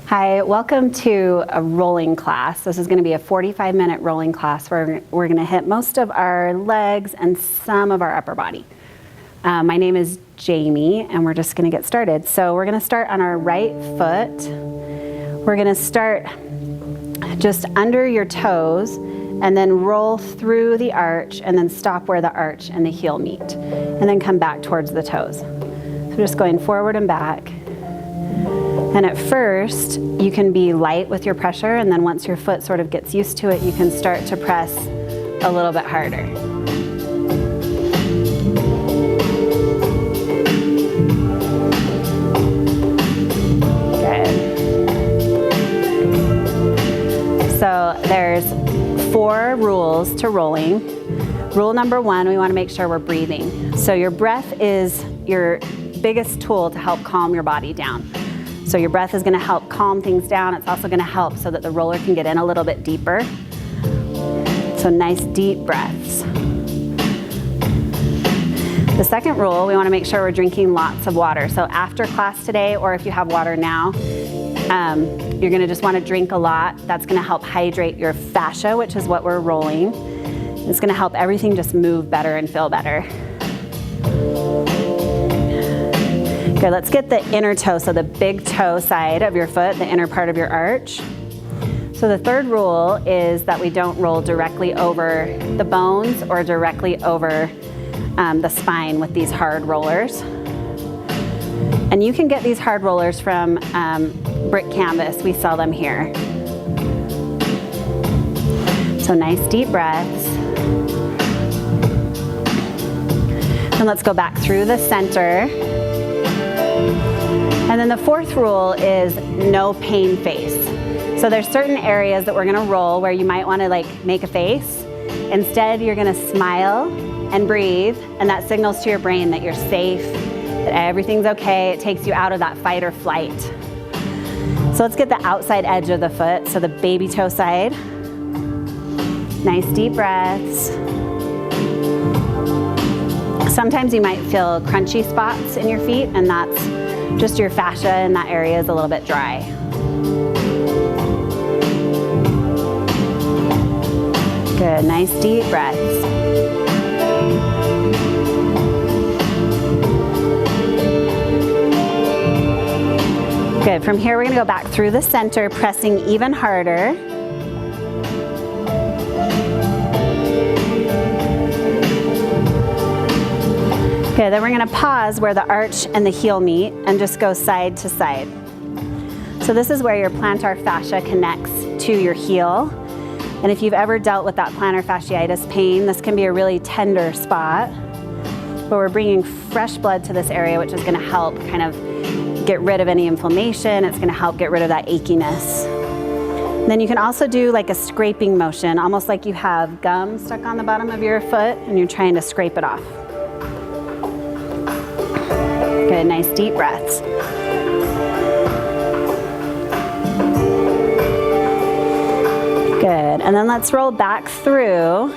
Hi, welcome to a rolling class. This is going to be a 45-minute rolling class where we're going to hit most of our legs and some of our upper body. My name is Jamie, and we're just going to get started. So we're going to start on our right foot. We're going to start just under your toes and then roll through the arch and then stop where the arch and the heel meet and then come back towards the toes. So just going forward and back. And at first, you can be light with your pressure, and then once your foot sort of gets used to it, you can start to press a little bit harder. Good. So there's 4 rules to rolling. Rule number 1, we want to make sure we're breathing. So your breath is your biggest tool to help calm your body down. So your breath is going to help calm things down. It's also going to help so that the roller can get in a little bit deeper. So nice deep breaths. The second rule, we want to make sure we're drinking lots of water. So after class today, or if you have water now, you're going to just want to drink a lot. That's going to help hydrate your fascia, which is what we're rolling. It's going to help everything just move better and feel better. Okay, let's get the inner toe, so the big toe side of your foot, the inner part of your arch. So the third rule is that we don't roll directly over the bones or directly over the spine with these hard rollers. And you can get these hard rollers from brick canvas. We sell them here. So nice deep breaths. And let's go back through the center. And then the fourth rule is no pain face. So there's certain areas that we're gonna roll where you might wanna make a face. Instead, you're gonna smile and breathe, and that signals to your brain that you're safe, that everything's okay. It takes you out of that fight or flight. So let's get the outside edge of the foot, so the baby toe side. Nice deep breaths. Sometimes you might feel crunchy spots in your feet, and that's just your fascia, and that area is a little bit dry. Good, nice deep breaths. Good, from here we're gonna go back through the center, pressing even harder. Okay, then we're gonna pause where the arch and the heel meet and just go side to side. So this is where your plantar fascia connects to your heel. And if you've ever dealt with that plantar fasciitis pain, this can be a really tender spot. But we're bringing fresh blood to this area, which is gonna help kind of get rid of any inflammation. It's gonna help get rid of that achiness. And then you can also do like a scraping motion, almost like you have gum stuck on the bottom of your foot and you're trying to scrape it off. Good, nice deep breaths. Good, and then let's roll back through.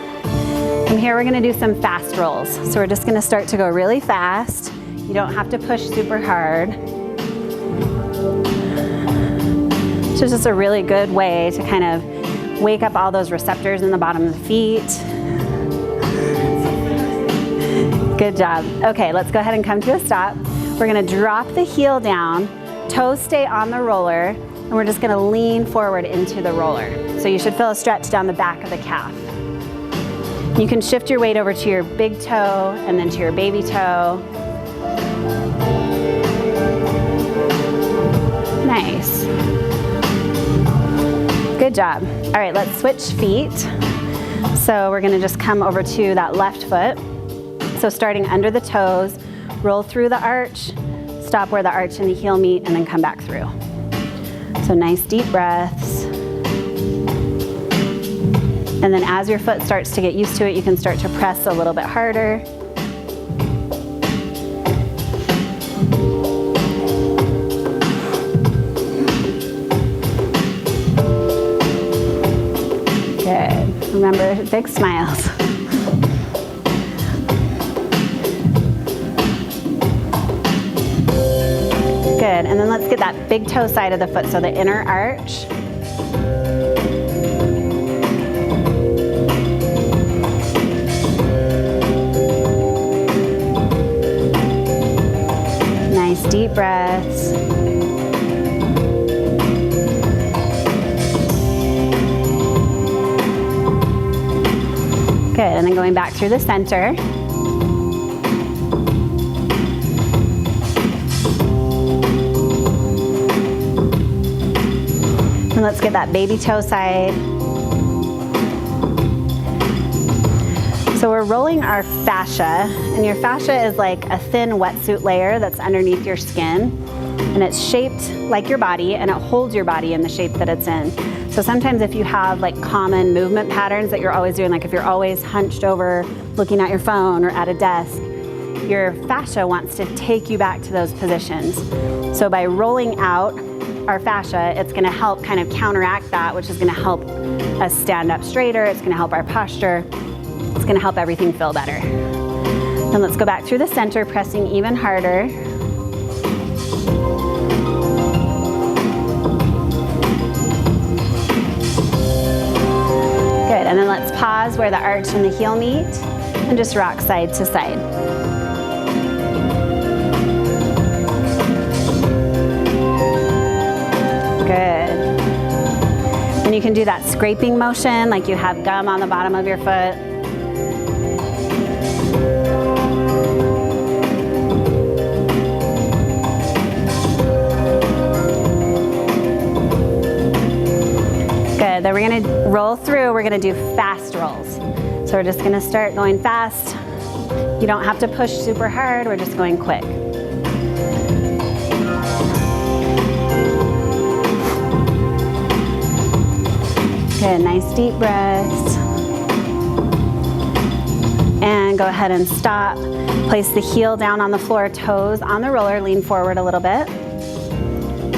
From here we're gonna do some fast rolls. So we're just gonna start to go really fast. You don't have to push super hard. So it's just a really good way to kind of wake up all those receptors in the bottom of the feet. Good job. Okay, let's go ahead and come to a stop. We're gonna drop the heel down, toes stay on the roller, and we're just gonna lean forward into the roller. So you should feel a stretch down the back of the calf. You can shift your weight over to your big toe and then to your baby toe. Nice. Good job. All right, let's switch feet. So we're gonna just come over to that left foot. So starting under the toes, roll through the arch, stop where the arch and the heel meet, and then come back through. So nice deep breaths. And then as your foot starts to get used to it, you can start to press a little bit harder. Good. Remember, big smiles. Good, and then let's let's get that big toe side of the foot, so the inner arch. Nice deep breaths. Good, and then going back through the center. And let's get that baby toe side. So we're rolling our fascia, and your fascia is like a thin wetsuit layer that's underneath your skin, and it's shaped like your body, and it holds your body in the shape that it's in. So sometimes if you have like common movement patterns that you're always doing, like if you're always hunched over looking at your phone or at a desk, your fascia wants to take you back to those positions. So by rolling out our fascia, it's gonna help kind of counteract that, which is gonna help us stand up straighter, it's gonna help our posture, it's gonna help everything feel better. Then let's go back through the center, pressing even harder. Good, and then let's pause where the arch and the heel meet and just rock side to side. Good. And you can do that scraping motion like you have gum on the bottom of your foot. Good, then we're gonna roll through, we're gonna do fast rolls. So we're just gonna start going fast. You don't have to push super hard, we're just going quick. Good, nice deep breaths. And go ahead and stop. Place the heel down on the floor, toes on the roller, lean forward a little bit.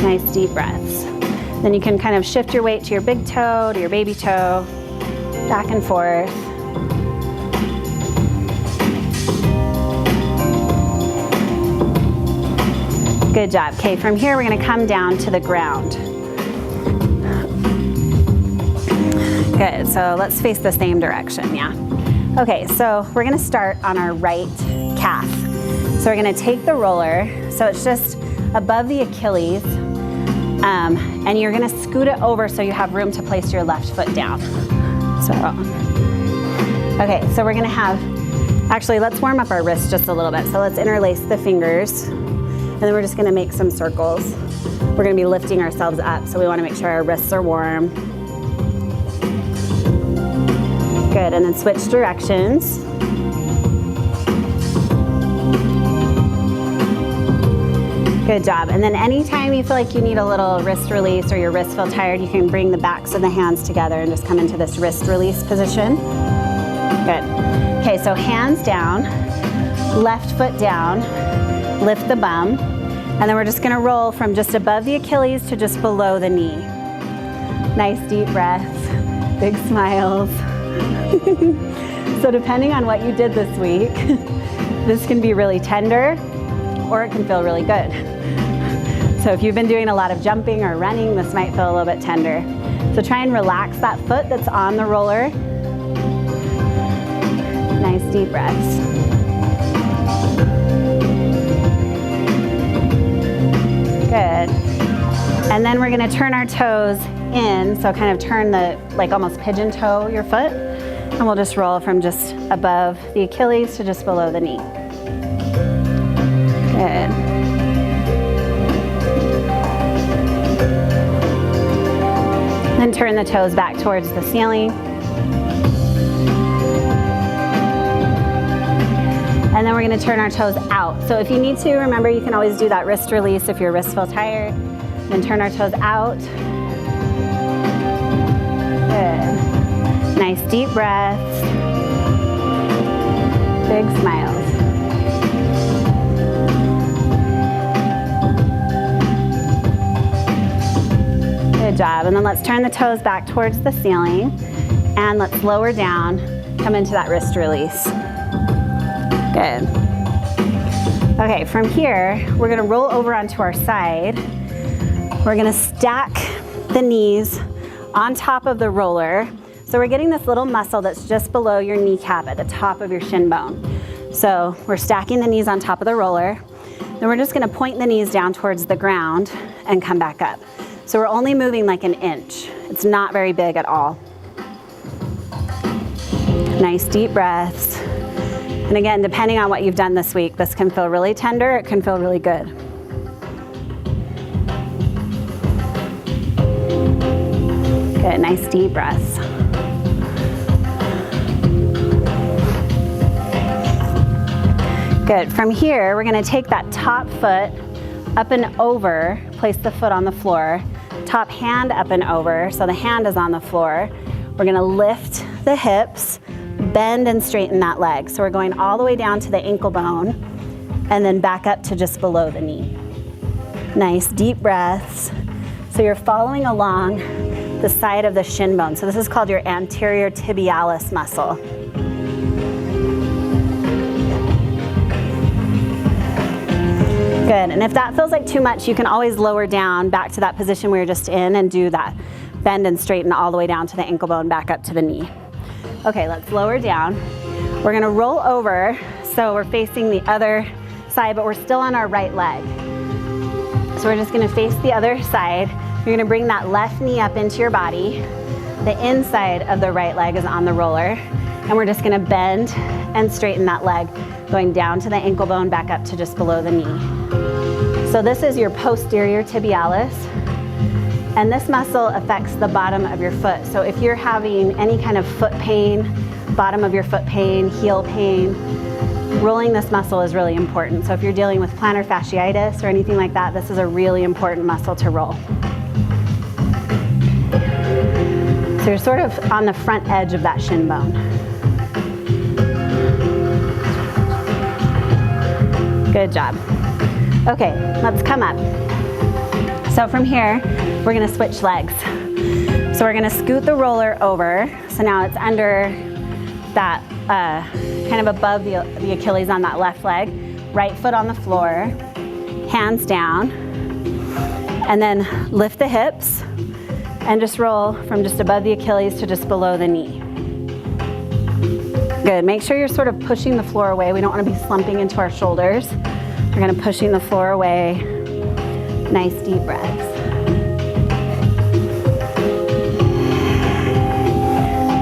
Nice deep breaths. Then you can kind of shift your weight to your big toe, to your baby toe, back and forth. Good job. Okay, from here we're gonna come down to the ground. Good, so let's face the same direction, yeah. Okay, so we're gonna start on our right calf. So we're gonna take the roller, so it's just above the Achilles, and you're gonna scoot it over so you have room to place your left foot down. Okay, so we're gonna have, actually let's warm up our wrists just a little bit. So let's interlace the fingers, and then we're just gonna make some circles. We're gonna be lifting ourselves up, so we wanna make sure our wrists are warm. Good, and then switch directions. Good job. And then anytime you feel like you need a little wrist release or your wrists feel tired, you can bring the backs of the hands together and just come into this wrist release position. Good. Okay, so hands down, left foot down, lift the bum, and then we're just gonna roll from just above the Achilles to just below the knee. Nice deep breaths, big smiles. So depending on what you did this week, this can be really tender or it can feel really good. So if you've been doing a lot of jumping or running, this might feel a little bit tender. So try and relax that foot that's on the roller. Nice deep breaths. Good. And then we're gonna turn our toes in, so kind of turn the, like almost pigeon toe your foot, and we'll just roll from just above the Achilles to just below the knee. Good. Then turn the toes back towards the ceiling. And then we're gonna turn our toes out. So if you need to, remember you can always do that wrist release if your wrists feel tired. Then turn our toes out. Good. Nice deep breaths. Big smiles. Good job. And then let's turn the toes back towards the ceiling and let's lower down, come into that wrist release. Good. Okay, from here, we're gonna roll over onto our side. We're gonna stack the knees on top of the roller. So we're getting this little muscle that's just below your kneecap at the top of your shin bone. So we're stacking the knees on top of the roller. Then we're just gonna point the knees down towards the ground and come back up. So we're only moving like an inch. It's not very big at all. Nice deep breaths. And again, depending on what you've done this week, this can feel really tender, it can feel really good. Good, nice deep breaths. Good, from here, we're gonna take that top foot up and over, place the foot on the floor, top hand up and over, so the hand is on the floor. We're gonna lift the hips, bend and straighten that leg. So we're going all the way down to the ankle bone and then back up to just below the knee. Nice deep breaths. So you're following along the side of the shin bone. So this is called your anterior tibialis muscle. Good, and if that feels like too much, you can always lower down back to that position we were just in and do that. Bend and straighten all the way down to the ankle bone, back up to the knee. Okay, let's lower down. We're gonna roll over, so we're facing the other side, but we're still on our right leg. So we're just gonna face the other side. You're gonna bring that left knee up into your body. The inside of the right leg is on the roller, and we're just gonna bend and straighten that leg, going down to the ankle bone, back up to just below the knee. So this is your posterior tibialis, and this muscle affects the bottom of your foot. So if you're having any kind of foot pain, bottom of your foot pain, heel pain, rolling this muscle is really important. So if you're dealing with plantar fasciitis or anything like that, this is a really important muscle to roll. So you're sort of on the front edge of that shin bone. Good job. Okay, let's come up. So from here, we're gonna switch legs. So we're gonna scoot the roller over. So now it's under that, kind of above the Achilles on that left leg. Right foot on the floor, hands down. And then lift the hips and just roll from just above the Achilles to just below the knee. Good, make sure you're sort of pushing the floor away. We don't wanna be slumping into our shoulders. We're gonna pushing the floor away. Nice deep breaths.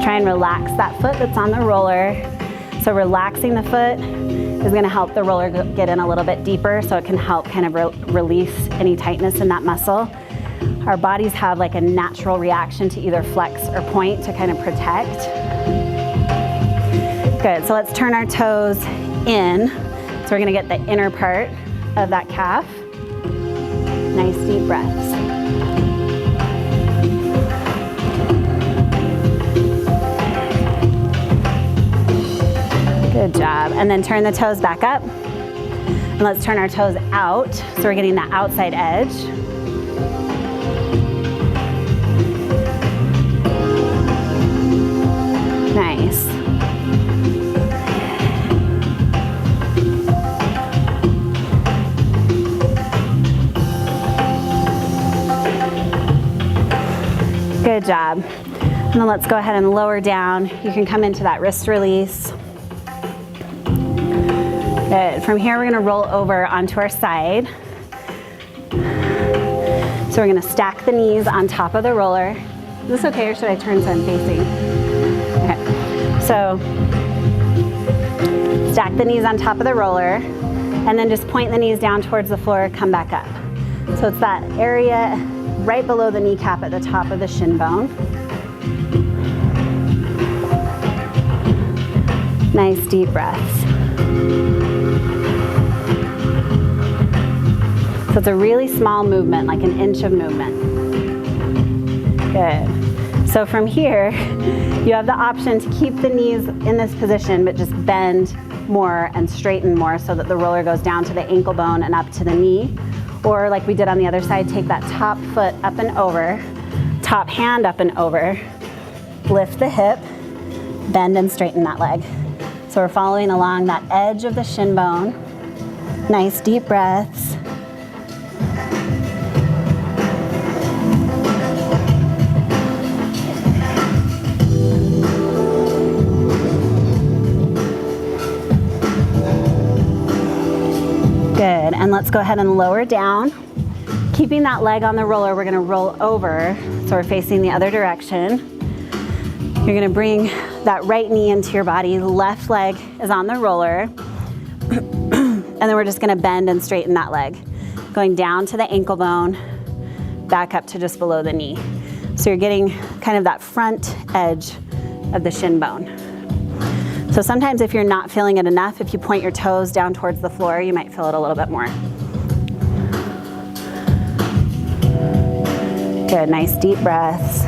Try and relax that foot that's on the roller. So relaxing the foot is gonna help the roller get in a little bit deeper, so it can help kind of release any tightness in that muscle. Our bodies have like a natural reaction to either flex or point to kind of protect. Good, so let's turn our toes in. So we're gonna get the inner part of that calf. Nice deep breaths. Good job. And then turn the toes back up. And let's turn our toes out. So we're getting that outside edge. Nice. Good job. And then let's go ahead and lower down. You can come into that wrist release. Good. From here, we're gonna roll over onto our side. So we're gonna stack the knees on top of the roller. Is this okay, or should I turn so I'm facing? Okay. So stack the knees on top of the roller, and then just point the knees down towards the floor, come back up. So it's that area right below the kneecap at the top of the shin bone. Nice deep breaths. So it's a really small movement, like an inch of movement. Good. So from here, you have the option to keep the knees in this position, but just bend more and straighten more so that the roller goes down to the ankle bone and up to the knee. Or like we did on the other side, take that top foot up and over, top hand up and over, lift the hip, bend and straighten that leg. So we're following along that edge of the shin bone. Nice deep breaths. And let's go ahead and lower down. Keeping that leg on the roller, we're gonna roll over, so we're facing the other direction. You're gonna bring that right knee into your body, left leg is on the roller, and then we're just gonna bend and straighten that leg. Going down to the ankle bone, back up to just below the knee. So you're getting kind of that front edge of the shin bone. So sometimes if you're not feeling it enough, if you point your toes down towards the floor, you might feel it a little bit more. Good, nice deep breaths.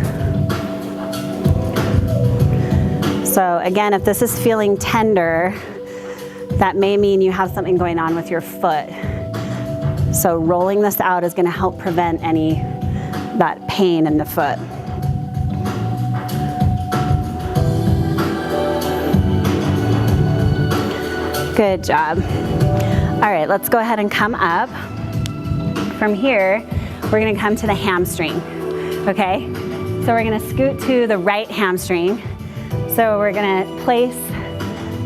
So again, if this is feeling tender, that may mean you have something going on with your foot. So rolling this out is gonna help prevent that pain in the foot. Good job. All right, let's go ahead and come up. From here, we're gonna come to the hamstring, okay? So we're gonna scoot to the right hamstring. So we're gonna place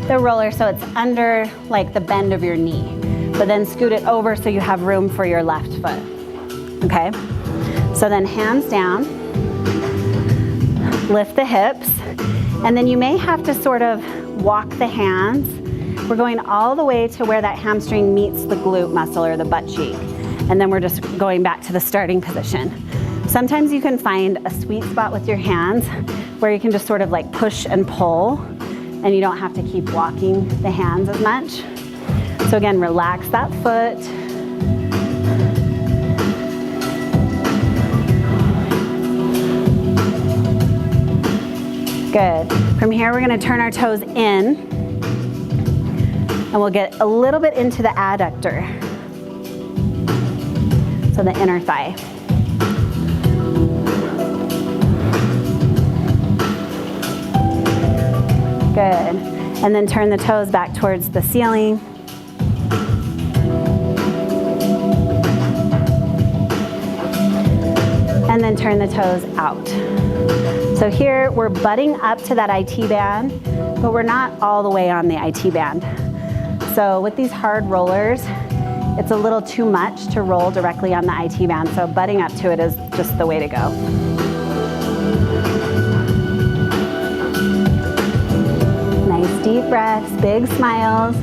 the roller so it's under like the bend of your knee, but then scoot it over so you have room for your left foot, okay? So then hands down, lift the hips, and then you may have to sort of walk the hands. We're going all the way to where that hamstring meets the glute muscle or the butt cheek, and then we're just going back to the starting position. Sometimes you can find a sweet spot with your hands where you can just sort of like push and pull, and you don't have to keep walking the hands as much. So again, relax that foot. Good. From here, we're gonna turn our toes in, and we'll get a little bit into the adductor. So the inner thigh. Good. And then turn the toes back towards the ceiling. And then turn the toes out. So here we're butting up to that IT band, but we're not all the way on the IT band. So with these hard rollers, it's a little too much to roll directly on the IT band, so butting up to it is just the way to go. Nice deep breaths, big smiles.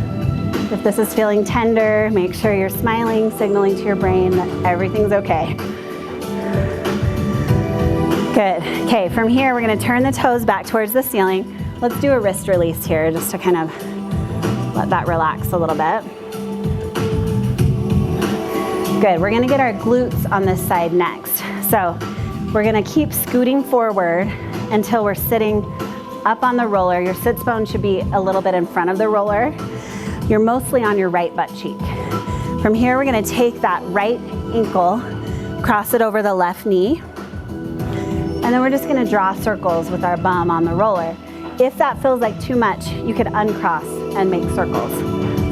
If this is feeling tender, make sure you're smiling, signaling to your brain that everything's okay. Good. Okay, from here, we're gonna turn the toes back towards the ceiling. Let's do a wrist release here, just to kind of let that relax a little bit. Good, we're gonna get our glutes on this side next. So we're gonna keep scooting forward until we're sitting up on the roller. Your sits bone should be a little bit in front of the roller. You're mostly on your right butt cheek. From here, we're gonna take that right ankle, cross it over the left knee, and then we're just gonna draw circles with our bum on the roller. If that feels like too much, you could uncross and make circles.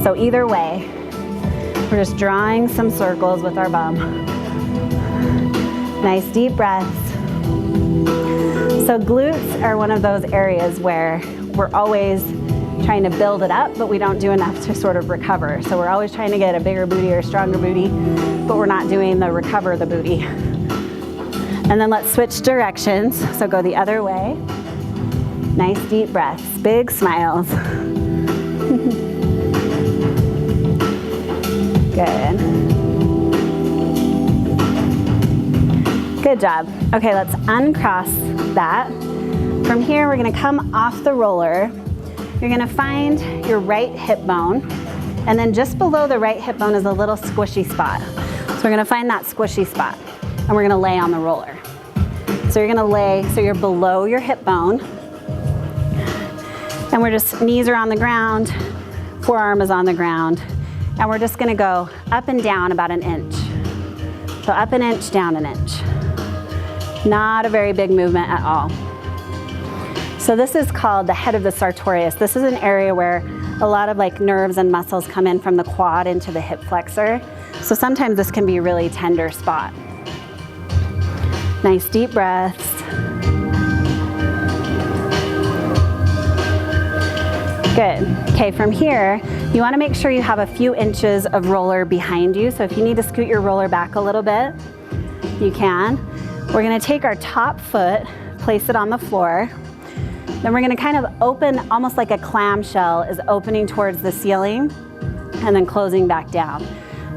So either way, we're just drawing some circles with our bum. Nice deep breaths. So glutes are one of those areas where we're always trying to build it up, but we don't do enough to sort of recover. So we're always trying to get a bigger booty or stronger booty, but we're not doing the recover the booty. And then let's switch directions. So go the other way. Nice deep breaths, big smiles. Good. Good job. Okay, let's uncross that. From here, we're gonna come off the roller. You're gonna find your right hip bone, and then just below the right hip bone is a little squishy spot. So we're gonna find that squishy spot, and we're gonna lay on the roller. So you're gonna lay, so you're below your hip bone, and we're just, knees are on the ground, forearm is on the ground, and we're just gonna go up and down about an inch. So up an inch, down an inch. Not a very big movement at all. So this is called the head of the sartorius. This is an area where a lot of like nerves and muscles come in from the quad into the hip flexor. So sometimes this can be a really tender spot. Nice deep breaths. Good. Okay, from here, You want to make sure you have a few inches of roller behind you. So if you need to scoot your roller back a little bit, you can. We're going to take our top foot, place it on the floor. Then we're going to kind of open, almost like a clamshell is opening towards the ceiling and then closing back down.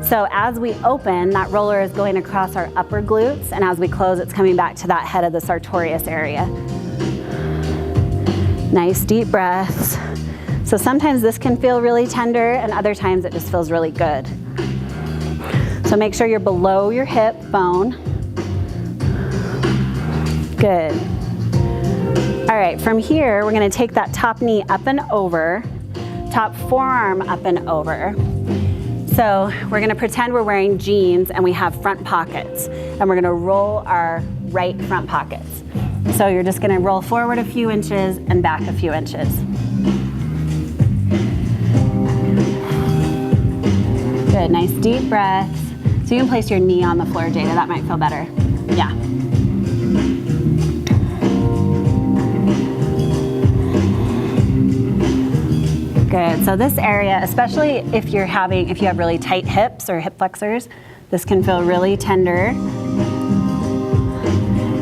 So as we open, that roller is going across our upper glutes, and as we close, it's coming back to that head of the sartorius area. Nice deep breaths. So sometimes this can feel really tender, and other times it just feels really good. So make sure you're below your hip bone. Good. All right, from here, we're gonna take that top knee up and over, top forearm up and over. So we're gonna pretend we're wearing jeans and we have front pockets, and we're gonna roll our right front pockets. So you're just gonna roll forward a few inches and back a few inches. Good, nice deep breaths. So you can place your knee on the floor, Jada, that might feel better. Yeah. Good, so this area, especially if you have really tight hips or hip flexors, this can feel really tender.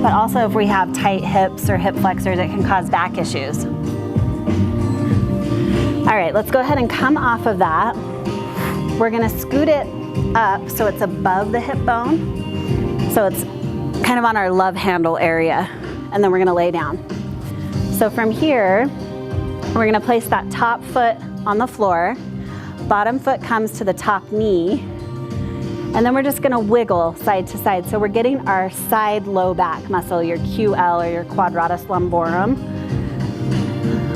But also if we have tight hips or hip flexors, it can cause back issues. All right, let's go ahead and come off of that. We're gonna scoot it up so it's above the hip bone. So it's kind of on our love handle area. And then we're gonna lay down. So from here, we're gonna place that top foot on the floor. Bottom foot comes to the top knee. And then we're just gonna wiggle side to side. So we're getting our side low back muscle, your QL or your quadratus lumborum.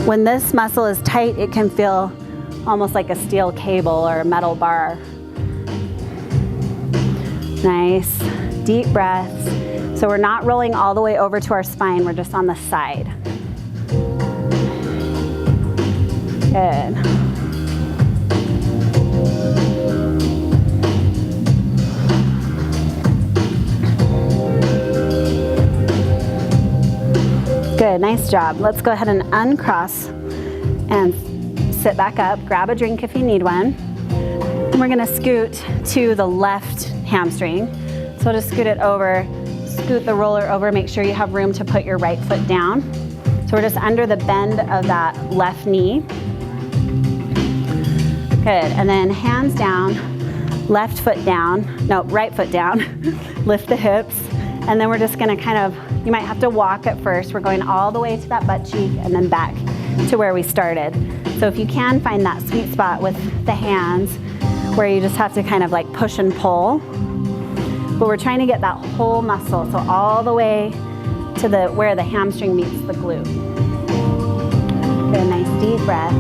When this muscle is tight, it can feel almost like a steel cable or a metal bar. Nice, deep breaths. So we're not rolling all the way over to our spine, we're just on the side. Good. Good, nice job. Let's go ahead and uncross and sit back up. Grab a drink if you need one. And we're gonna scoot to the left hamstring. So just scoot it over, scoot the roller over, make sure you have room to put your right foot down. So we're just under the bend of that left knee. Good, and then hands down, left foot down, no, right foot down, lift the hips, and then we're just gonna kind of, you might have to walk at first. We're going all the way to that butt cheek and then back to where we started. So if you can find that sweet spot with the hands where you just have to kind of like push and pull, but we're trying to get that whole muscle, so all the way to where the hamstring meets the glute. Good, nice deep breaths.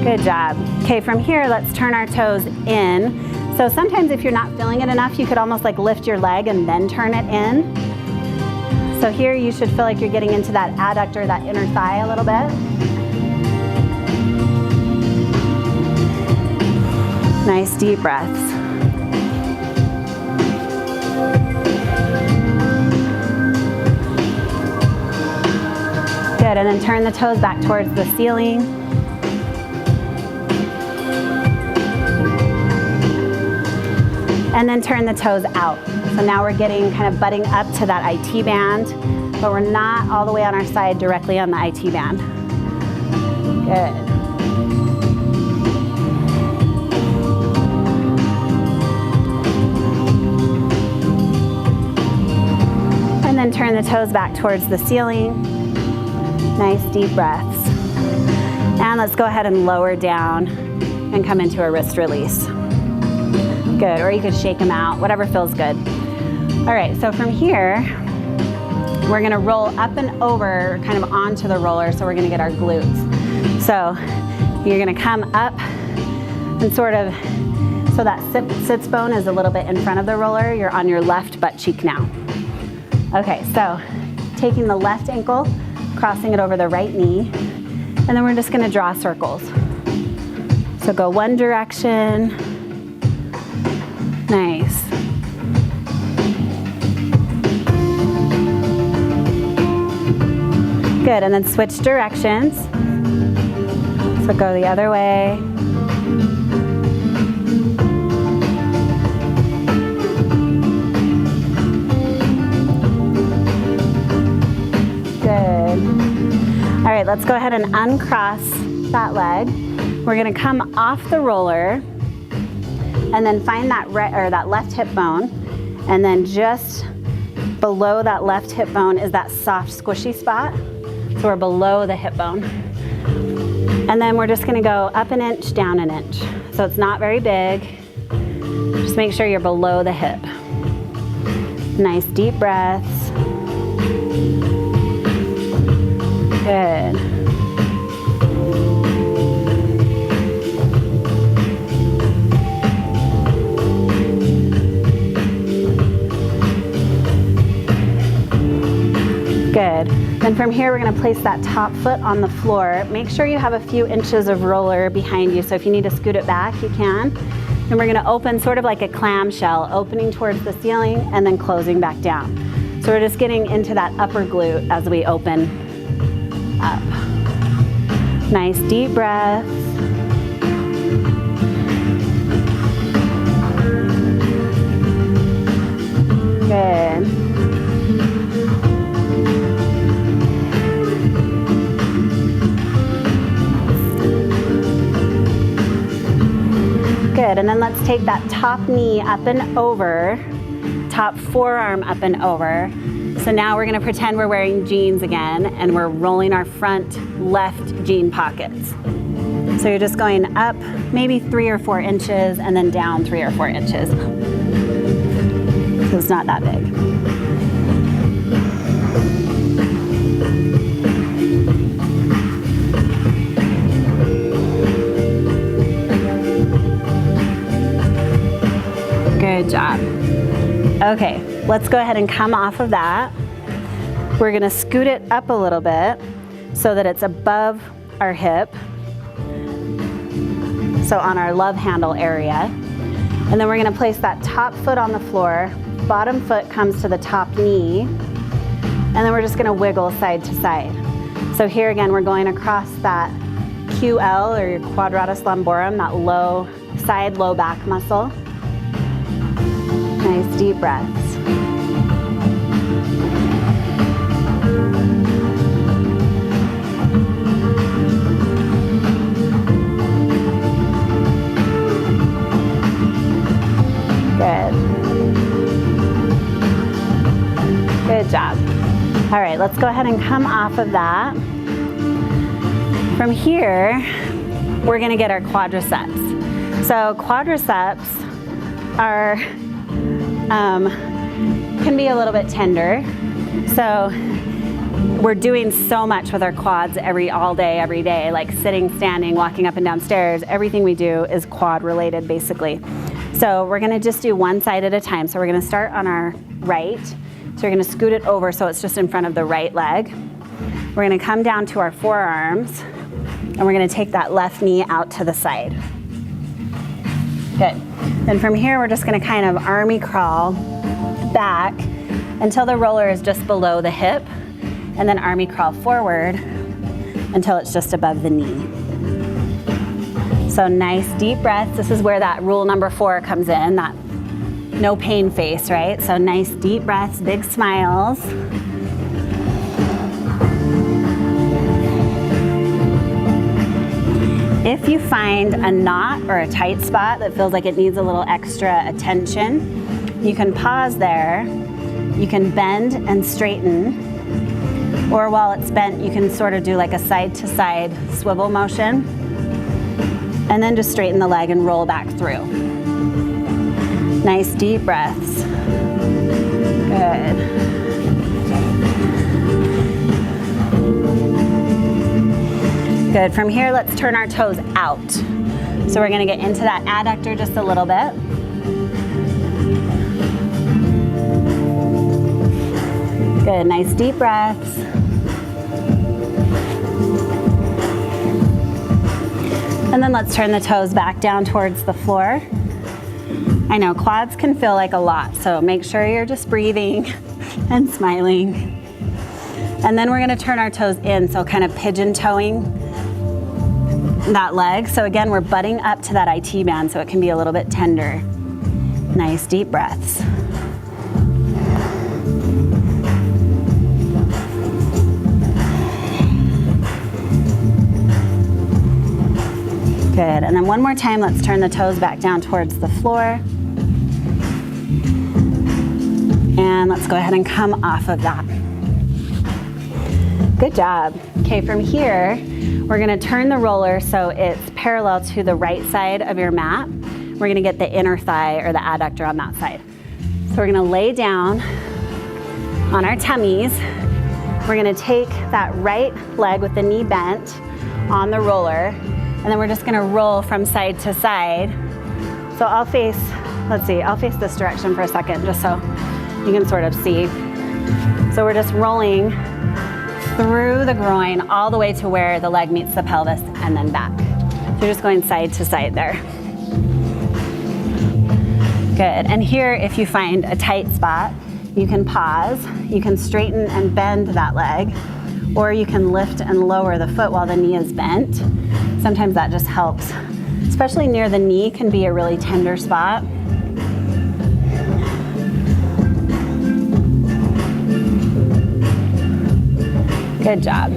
Good job. Okay, from here, let's turn our toes in. So sometimes if you're not feeling it enough, you could almost like lift your leg and then turn it in. So here you should feel like you're getting into that adductor, that inner thigh a little bit. Nice deep breaths. Good, and then turn the toes back towards the ceiling. And then turn the toes out. So now we're getting kind of butting up to that IT band, but we're not all the way on our side directly on the IT band. Good. And then turn the toes back towards the ceiling. Nice deep breaths. And let's go ahead and lower down and come into a wrist release. Good, or you could shake them out, whatever feels good. All right, so from here, we're gonna roll up and over, kind of onto the roller, so we're gonna get our glutes. So you're gonna come up and sort of, so that sits bone is a little bit in front of the roller, you're on your left butt cheek now. Okay, so taking the left ankle, crossing it over the right knee, and then we're just gonna draw circles. So go one direction. Nice. Good, and then switch directions. So go the other way. Good. All right, let's go ahead and uncross that leg. We're gonna come off the roller and then find that that left hip bone, and then just below that left hip bone is that soft squishy spot. So we're below the hip bone. And then we're just gonna go up an inch, down an inch. So it's not very big. Just make sure you're below the hip. Nice deep breaths. Good. Good. Then from here, we're going to place that top foot on the floor. Make sure you have a few inches of roller behind you, so if you need to scoot it back, you can. And we're going to open sort of like a clamshell, opening towards the ceiling and then closing back down. So we're just getting into that upper glute as we open up. Nice deep breaths. Good. Good, and then let's take that top knee up and over, top forearm up and over. So now we're gonna pretend we're wearing jeans again, and we're rolling our front left jean pockets. So you're just going up maybe 3 or 4 inches and then down 3 or 4 inches. So it's not that big. Good job. Okay, let's go ahead and come off of that. We're gonna scoot it up a little bit so that it's above our hip. So on our love handle area. And then we're gonna place that top foot on the floor, bottom foot comes to the top knee, and then we're just gonna wiggle side to side. So here again, we're going across that QL, or your quadratus lumborum, that low side, low back muscle. Nice deep breaths. Good. Good job. All right, let's go ahead and come off of that. From here, we're gonna get our quadriceps. So quadriceps are can be a little bit tender. So we're doing so much with our quads all day, every day, like sitting, standing, walking up and down stairs. Everything we do is quad related, basically. So we're gonna just do one side at a time. So we're gonna start on our right. So we're gonna scoot it over so it's just in front of the right leg. We're gonna come down to our forearms, and we're gonna take that left knee out to the side. Good. Then from here, we're just gonna kind of army crawl back until the roller is just below the hip, and then army crawl forward until it's just above the knee. So nice deep breaths. This is where that rule number 4 comes in, that no pain face, right? So nice deep breaths, big smiles. If you find a knot or a tight spot that feels like it needs a little extra attention, you can pause there. You can bend and straighten, or while it's bent, you can sort of do like a side-to-side swivel motion, and then just straighten the leg and roll back through. Nice deep breaths. Good. Good. From here, let's turn our toes out. So we're gonna get into that adductor just a little bit. Good, nice deep breaths. And then let's turn the toes back down towards the floor. I know quads can feel like a lot, so make sure you're just breathing and smiling. And then we're gonna turn our toes in, so kind of pigeon toeing that leg. So again, we're butting up to that IT band so it can be a little bit tender. Nice deep breaths. Good, and then one more time, let's turn the toes back down towards the floor. And let's go ahead and come off of that. Good job. Okay, from here, we're gonna turn the roller so it's parallel to the right side of your mat. We're gonna get the inner thigh or the adductor on that side. So we're gonna lay down on our tummies. We're gonna take that right leg with the knee bent on the roller, and then we're just gonna roll from side to side. So I'll face this direction for a second just so you can sort of see. So we're just rolling through the groin all the way to where the leg meets the pelvis and then back. So you're just going side to side there. Good, and here if you find a tight spot, you can pause, you can straighten and bend that leg, or you can lift and lower the foot while the knee is bent. Sometimes that just helps, especially near the knee can be a really tender spot. Good job.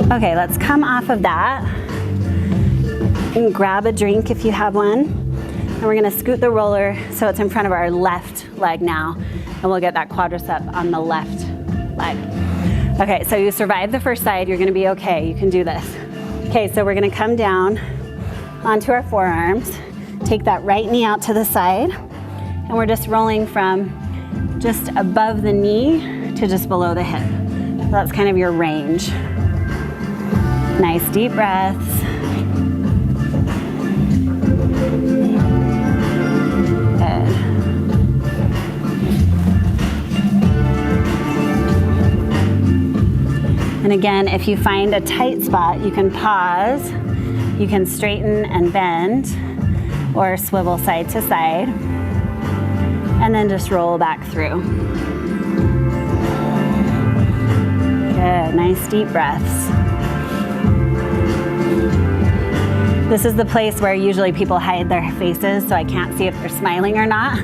Okay, let's come off of that and grab a drink if you have one. And we're gonna scoot the roller so it's in front of our left leg now, and we'll get that quadricep on the left leg. Okay, so you survived the first side, you're gonna be okay, you can do this. Okay, so we're gonna come down onto our forearms, take that right knee out to the side, and we're just rolling from just above the knee to just below the hip. So that's kind of your range. Nice deep breaths. Good. And again, if you find a tight spot, you can pause, you can straighten and bend, or swivel side to side, and then just roll back through. Good, nice deep breaths. This is the place where usually people hide their faces, so I can't see if they're smiling or not.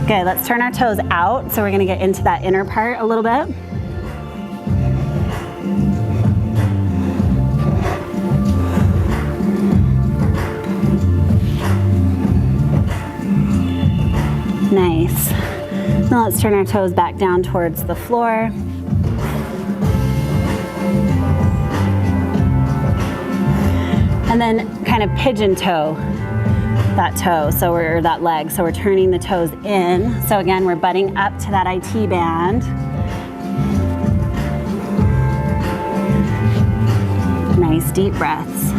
Good, let's turn our toes out. So we're gonna get into that inner part a little bit. Nice. Now let's turn our toes back down towards the floor. And then kind of pigeon toe that toe, or that leg. So we're turning the toes in. So again, we're butting up to that IT band. Nice deep breaths.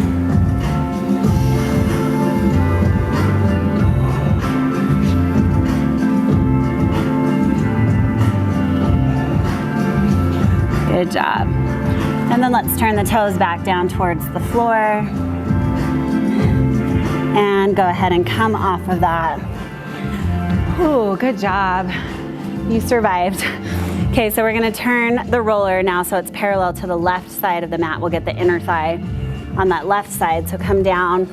Good job. And then let's turn the toes back down towards the floor. And go ahead and come off of that. Ooh, good job. You survived. Okay, so we're gonna turn the roller now so it's parallel to the left side of the mat. We'll get the inner thigh on that left side. So come down,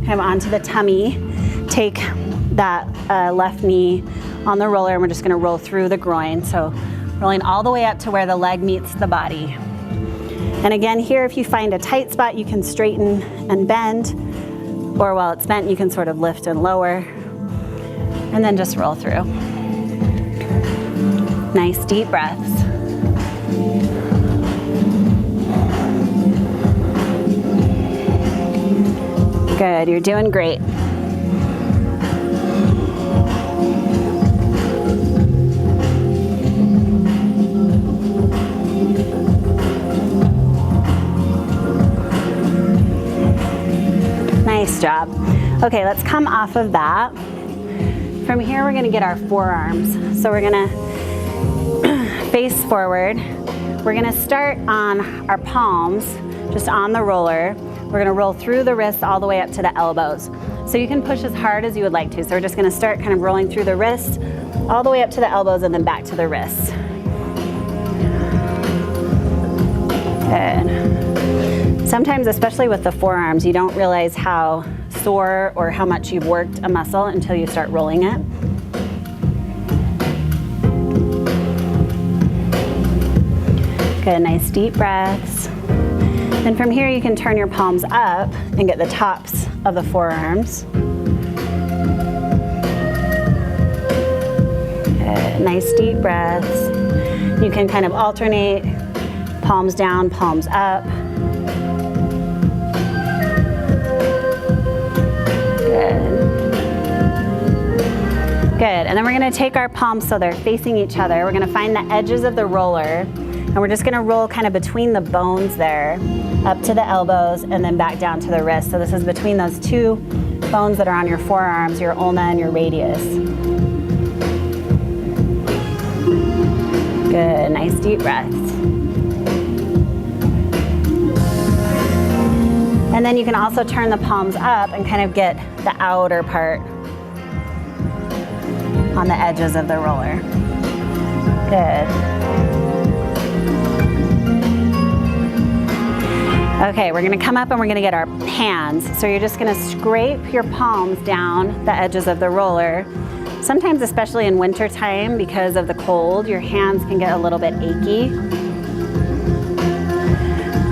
kind of onto the tummy. Take that left knee on the roller, and we're just gonna roll through the groin. So rolling all the way up to where the leg meets the body. And again, here, if you find a tight spot, you can straighten and bend, or while it's bent, you can sort of lift and lower, and then just roll through. Nice deep breaths. Good, you're doing great. Nice job. Okay, let's come off of that. From here, we're gonna get our forearms. So we're gonna face forward. We're gonna start on our palms, just on the roller. We're gonna roll through the wrists all the way up to the elbows. So you can push as hard as you would like to. So we're just gonna start kind of rolling through the wrist all the way up to the elbows and then back to the wrists. Good. Sometimes, especially with the forearms, you don't realize how sore or how much you've worked a muscle until you start rolling it. Good, nice deep breaths. Then from here you can turn your palms up and get the tops of the forearms. Good, nice deep breaths. You can kind of alternate palms down, palms up. Good, and then we're gonna take our palms so they're facing each other. We're gonna find the edges of the roller, and we're just gonna roll kind of between the bones there, up to the elbows, and then back down to the wrist. So this is between those two bones that are on your forearms, your ulna and your radius. Good, nice deep breaths. And then you can also turn the palms up and kind of get the outer part on the edges of the roller. Good. Okay, we're gonna come up and we're gonna get our hands. So you're just gonna scrape your palms down the edges of the roller. Sometimes, especially in winter time, because of the cold, your hands can get a little bit achy.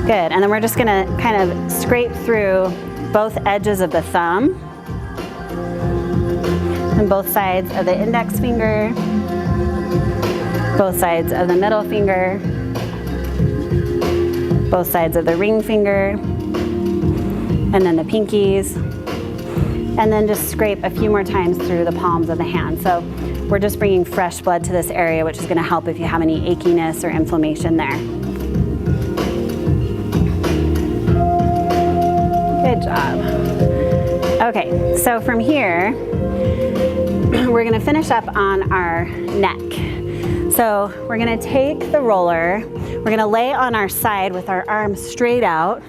Good, and then we're just gonna kind of scrape through both edges of the thumb and both sides of the index finger, both sides of the middle finger, both sides of the ring finger, and then the pinkies, and then just scrape a few more times through the palms of the hand. So we're just bringing fresh blood to this area, which is gonna help if you have any achiness or inflammation there. Good job. Okay, so from here, we're gonna finish up on our neck. So we're gonna take the roller, we're gonna lay on our side with our arms straight out.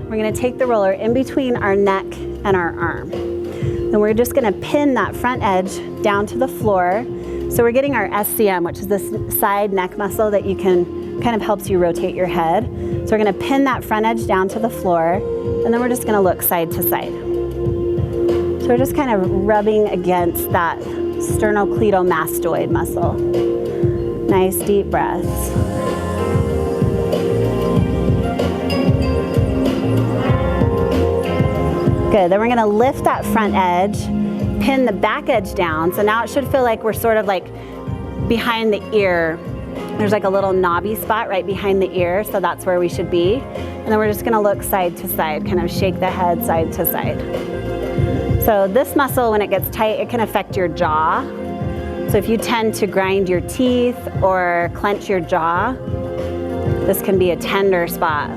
We're gonna take the roller in between our neck and our arm. Then we're just gonna pin that front edge down to the floor. So we're getting our SCM, which is this side neck muscle that you can, kind of helps you rotate your head. So we're gonna pin that front edge down to the floor, and then we're just gonna look side to side. So we're just kind of rubbing against that sternocleidomastoid muscle. Nice deep breaths. Good, then we're gonna lift that front edge, pin the back edge down. So now it should feel like we're sort of like behind the ear. There's like a little knobby spot right behind the ear, so that's where we should be. And then we're just gonna look side to side, kind of shake the head side to side. So this muscle, when it gets tight, it can affect your jaw. So if you tend to grind your teeth or clench your jaw, this can be a tender spot.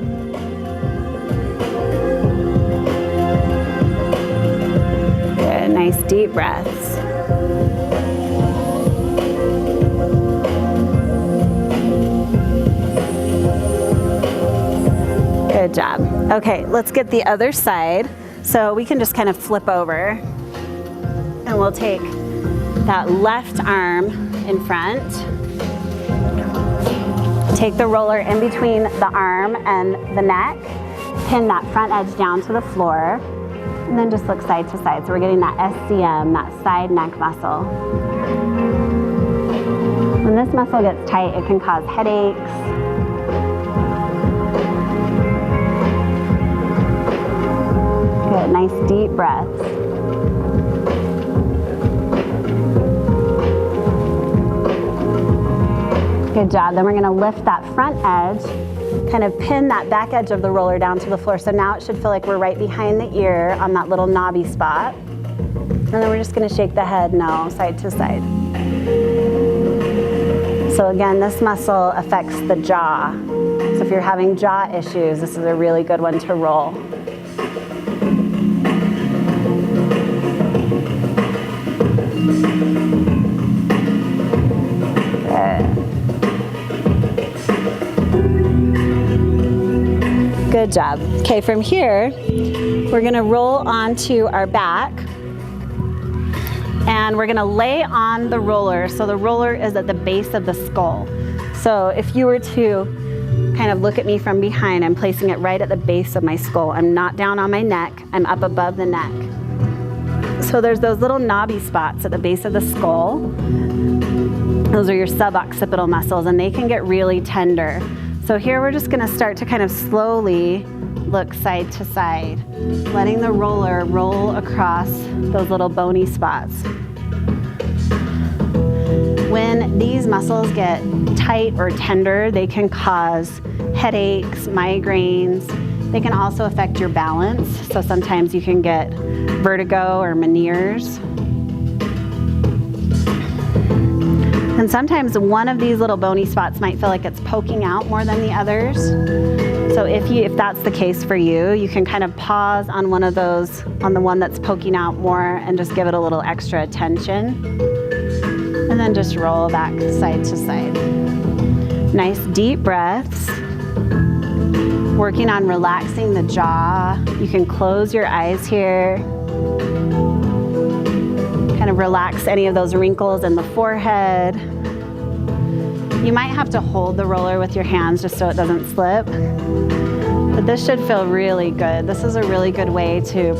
Good, nice deep breaths. Good job. Okay, let's get the other side. So we can just kind of flip over, and we'll take that left arm in front, take the roller in between the arm and the neck, pin that front edge down to the floor, and then just look side to side. So we're getting that SCM, that side neck muscle. When this muscle gets tight, it can cause headaches. Good, nice deep breaths. Good job. Then we're gonna lift that front edge, kind of pin that back edge of the roller down to the floor. So now it should feel like we're right behind the ear on that little knobby spot. And then we're just gonna shake the head no, side to side. So again, this muscle affects the jaw. So if you're having jaw issues, this is a really good one to roll. Good job. Okay, from here, we're gonna roll onto our back, And we're gonna lay on the roller. So the roller is at the base of the skull. So if you were to kind of look at me from behind, I'm placing it right at the base of my skull. I'm not down on my neck, I'm up above the neck. So there's those little knobby spots at the base of the skull. Those are your suboccipital muscles, and they can get really tender. So here we're just gonna start to kind of slowly look side to side, letting the roller roll across those little bony spots. When these muscles get tight or tender, they can cause headaches, migraines. They can also affect your balance. So sometimes you can get vertigo or Meniere's. And sometimes one of these little bony spots might feel like it's poking out more than the others. So if that's the case for you, you can kind of pause on one of those, on the one that's poking out more, and just give it a little extra attention. And then just roll back side to side. Nice deep breaths. Working on relaxing the jaw. You can close your eyes here. Kind of relax any of those wrinkles in the forehead. You might have to hold the roller with your hands just so it doesn't slip. But this should feel really good. This is a really good way to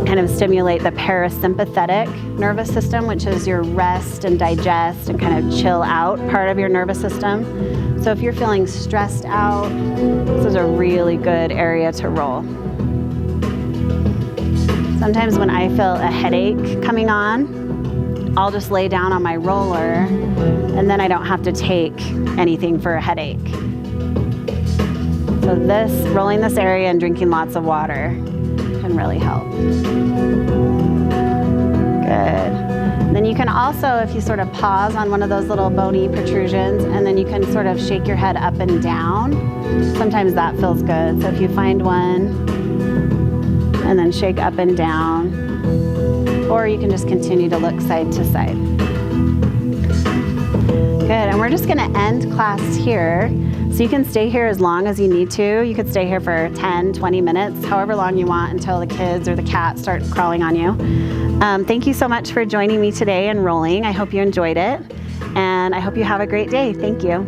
kind of stimulate the parasympathetic nervous system, which is your rest and digest and kind of chill out part of your nervous system. So if you're feeling stressed out, this is a really good area to roll. Sometimes when I feel a headache coming on, I'll just lay down on my roller, and then I don't have to take anything for a headache. So rolling this area and drinking lots of water can really help. Good. And then you can also, if you sort of pause on one of those little bony protrusions, and then you can sort of shake your head up and down. Sometimes that feels good. So if you find one, and then shake up and down, or you can just continue to look side to side. Good, and we're just gonna end class here. So you can stay here as long as you need to. You could stay here for 10, 20 minutes, however long you want, until the kids or the cat start crawling on you. Thank you so much for joining me today and rolling. I hope you enjoyed it, and I hope you have a great day. Thank you.